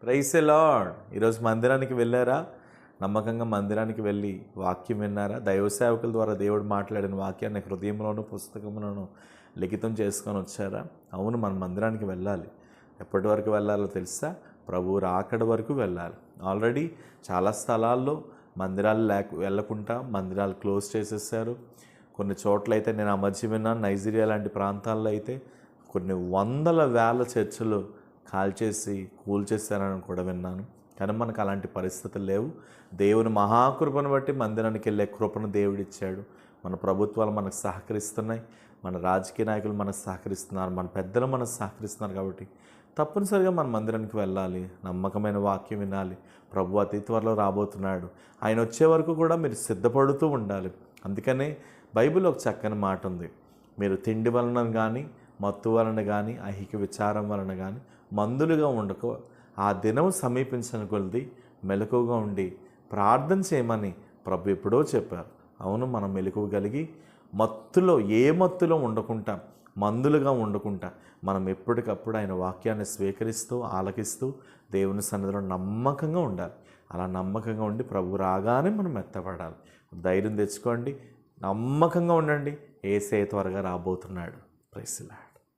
Praise the lord. ఈరోజు మందిరానికి వెళ్ళారా? నమ్మకంగా మందిరానికి వెళ్ళి వాక్యం విన్నారా? దైవ సేవకుల ద్వారా దేవుడు మాట్లాడిన వాక్యాన్ని హృదయంలోనూ పుస్తకంలోనూ లిఖితం చేసుకొని వచ్చారా? అవును, మనం మందిరానికి వెళ్ళాలి. ఎప్పటి వరకు వెళ్ళాలో తెలుసా? ప్రభువు రాకడ వరకు వెళ్ళాలి. ఆల్రెడీ చాలా స్థలాల్లో మందిరాలు వెళ్ళకుండా మందిరాలు క్లోజ్ చేసేసారు. కొన్ని చోట్లయితే నేను ఆ మధ్య విన్నాను, నైజీరియా లాంటి ప్రాంతాల్లో అయితే కొన్ని వందల వేల చర్చలు కాల్చేసి కూల్చేస్తారని కూడా విన్నాను. కానీ మనకు అలాంటి పరిస్థితులు లేవు. దేవుని మహాకృపను బట్టి మందిరానికి వెళ్ళే కృపను దేవుడిచ్చాడు. మన ప్రభుత్వాలు మనకు సహకరిస్తున్నాయి, మన రాజకీయ నాయకులు మనకు సహకరిస్తున్నారు, మన పెద్దలు మనకు సహకరిస్తున్నారు. కాబట్టి తప్పనిసరిగా మన మందిరానికి వెళ్ళాలి, నమ్మకమైన వాక్యం వినాలి. ప్రభు అతి త్వరలో రాబోతున్నాడు. ఆయన వచ్చే వరకు కూడా మీరు సిద్ధపడుతూ ఉండాలి. అందుకనే బైబిల్ ఒక చక్కని మాట ఉంది, మీరు తిండి వలన కానీ మత్తు వలన కానీ ఐహిక విచారం వలన కానీ మందులుగా ఉండక ఆ దినం సమీపించిన కొలది మెలకువగా ఉండి ప్రార్థన చేయమని ప్రభు ఎప్పుడో చెప్పారు. అవును, మనం మెలకువ కలిగి ఏ మత్తులో ఉండకుండా, మందులుగా ఉండకుండా మనం ఎప్పటికప్పుడు ఆయన వాక్యాన్ని స్వీకరిస్తూ ఆలకిస్తూ దేవుని సన్నిధిలో నమ్మకంగా ఉండాలి. అలా నమ్మకంగా ఉండి ప్రభు రాగానే మనం ఎత్తపడాలి. ధైర్యం తెచ్చుకోండి, నమ్మకంగా ఉండండి. యేసయ్య త్వరగా రాబోతున్నాడు. Praise the lord.